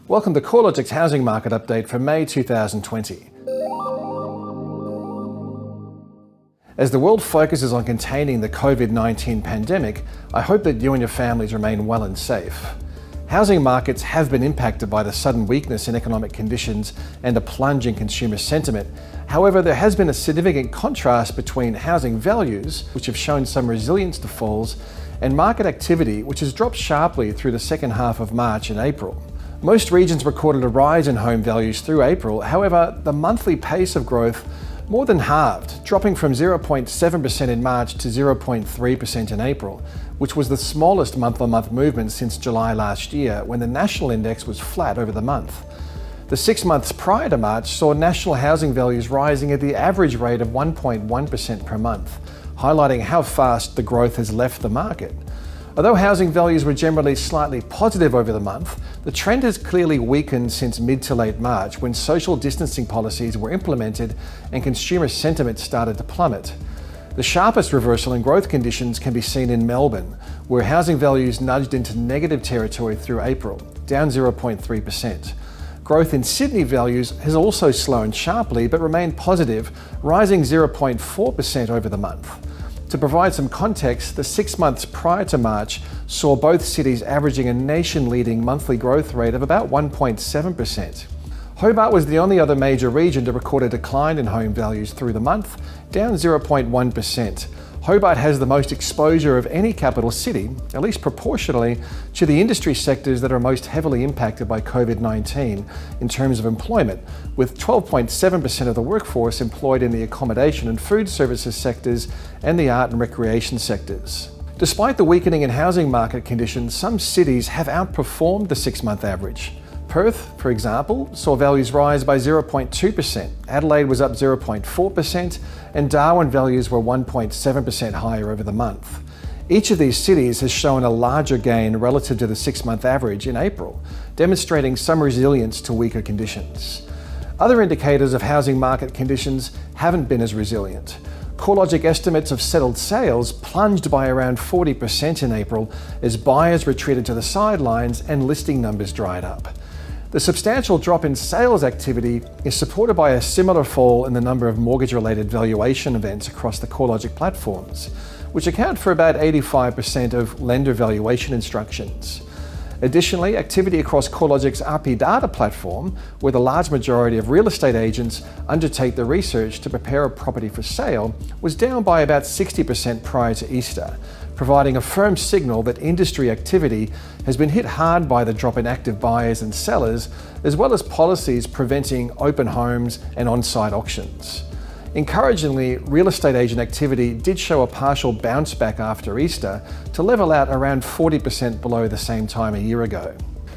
Welcome to CoreLogic's housing market update for May 2020. As the world focuses on containing the COVID-19 pandemic, I hope that you and your families remain well and safe. Housing markets have been impacted by the sudden weakness in economic conditions and a plunge in consumer sentiment. However, there has been a significant contrast between housing values, which have shown some resilience to falls, and market activity, which has dropped sharply through the second half of March and April. Most regions recorded a rise in home values through April. However, the monthly pace of growth more than halved, dropping from 0.7% in March to 0.3% in April, which was the smallest month-on-month movement since July last year, when the national index was flat over the month. The 6 months prior to March saw national housing values rising at the average rate of 1.1% per month, highlighting how fast the growth has left the market. Although housing values were generally slightly positive over the month, the trend has clearly weakened since mid to late March, when social distancing policies were implemented and consumer sentiment started to plummet. The sharpest reversal in growth conditions can be seen in Melbourne, where housing values nudged into negative territory through April, down 0.3%. Growth in Sydney values has also slowed sharply but remained positive, rising 0.4% over the month. To provide some context, the 6 months prior to March saw both cities averaging a nation-leading monthly growth rate of about 1.7%. Hobart was the only other major region to record a decline in home values through the month, down 0.1%. Hobart has the most exposure of any capital city, at least proportionally, to the industry sectors that are most heavily impacted by COVID-19 in terms of employment, with 12.7% of the workforce employed in the accommodation and food services sectors and the art and recreation sectors. Despite the weakening in housing market conditions, some cities have outperformed the 6-month average. Perth, for example, saw values rise by 0.2%, Adelaide was up 0.4%, and Darwin values were 1.7% higher over the month. Each of these cities has shown a larger gain relative to the 6-month average in April, demonstrating some resilience to weaker conditions. Other indicators of housing market conditions haven't been as resilient. CoreLogic estimates of settled sales plunged by around 40% in April as buyers retreated to the sidelines and listing numbers dried up. The substantial drop in sales activity is supported by a similar fall in the number of mortgage-related valuation events across the CoreLogic platforms, which account for about 85% of lender valuation instructions. Additionally, activity across CoreLogic's RP data platform, where the large majority of real estate agents undertake the research to prepare a property for sale, was down by about 60% prior to Easter, providing a firm signal that industry activity has been hit hard by the drop in active buyers and sellers, as well as policies preventing open homes and on-site auctions. Encouragingly, real estate agent activity did show a partial bounce back after Easter to level out around 40% below the same time a year ago.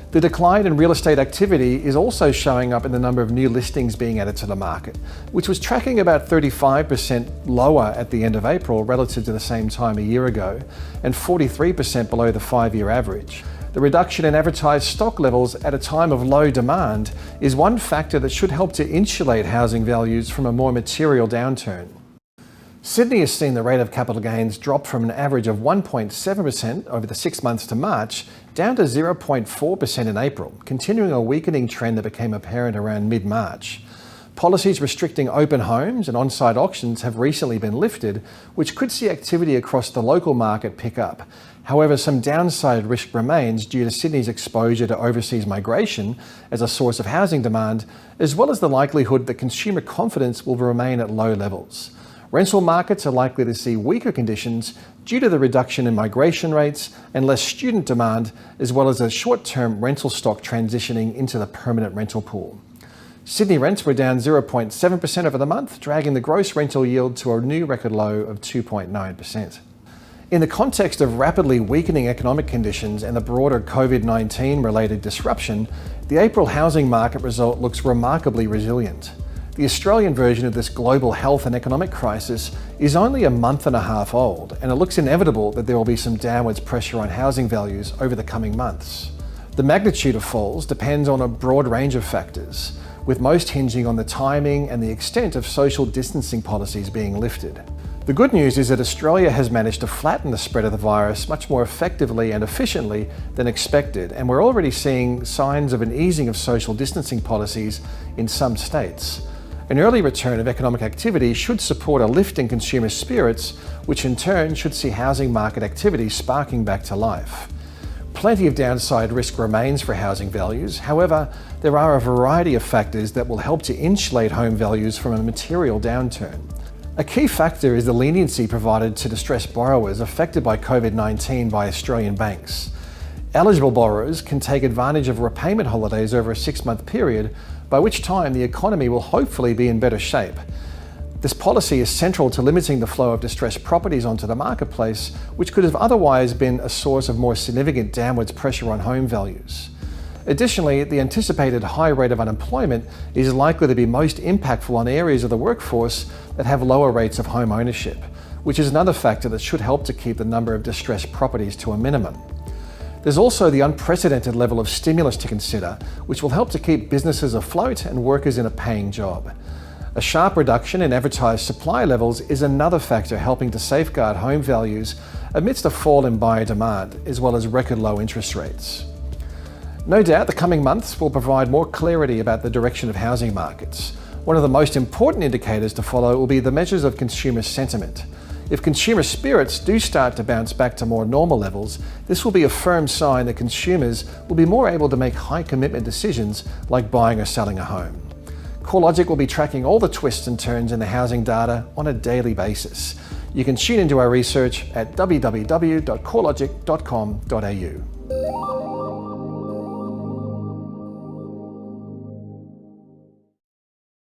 The decline in real estate activity is also showing up in the number of new listings being added to the market, which was tracking about 35% lower at the end of April relative to the same time a year ago, and 43% below the 5-year average. The reduction in advertised stock levels at a time of low demand is one factor that should help to insulate housing values from a more material downturn. Sydney has seen the rate of capital gains drop from an average of 1.7% over the 6 months to March down to 0.4% in April, continuing a weakening trend that became apparent around mid-March. Policies restricting open homes and on-site auctions have recently been lifted, which could see activity across the local market pick up. However, some downside risk remains due to Sydney's exposure to overseas migration as a source of housing demand, as well as the likelihood that consumer confidence will remain at low levels. Rental markets are likely to see weaker conditions due to the reduction in migration rates and less student demand, as well as a short-term rental stock transitioning into the permanent rental pool. Sydney rents were down 0.7% over the month, dragging the gross rental yield to a new record low of 2.9%. In the context of rapidly weakening economic conditions and the broader COVID-19 related disruption, the April housing market result looks remarkably resilient. The Australian version of this global health and economic crisis is only a month and a half old, and it looks inevitable that there will be some downwards pressure on housing values over the coming months. The magnitude of falls depends on a broad range of factors, with most hinging on the timing and the extent of social distancing policies being lifted. The good news is that Australia has managed to flatten the spread of the virus much more effectively and efficiently than expected, and we're already seeing signs of an easing of social distancing policies in some states. An early return of economic activity should support a lift in consumer spirits, which in turn should see housing market activity sparking back to life. Plenty of downside risk remains for housing values. However, there are a variety of factors that will help to insulate home values from a material downturn. A key factor is the leniency provided to distressed borrowers affected by COVID-19 by Australian banks. Eligible borrowers can take advantage of repayment holidays over a 6-month period, by which time the economy will hopefully be in better shape. This policy is central to limiting the flow of distressed properties onto the marketplace, which could have otherwise been a source of more significant downwards pressure on home values. Additionally, the anticipated high rate of unemployment is likely to be most impactful on areas of the workforce that have lower rates of home ownership, which is another factor that should help to keep the number of distressed properties to a minimum. There's also the unprecedented level of stimulus to consider, which will help to keep businesses afloat and workers in a paying job. A sharp reduction in advertised supply levels is another factor helping to safeguard home values amidst a fall in buyer demand, as well as record low interest rates. No doubt the coming months will provide more clarity about the direction of housing markets. One of the most important indicators to follow will be the measures of consumer sentiment. If consumer spirits do start to bounce back to more normal levels, this will be a firm sign that consumers will be more able to make high commitment decisions like buying or selling a home. CoreLogic will be tracking all the twists and turns in the housing data on a daily basis. You can tune into our research at www.corelogic.com.au.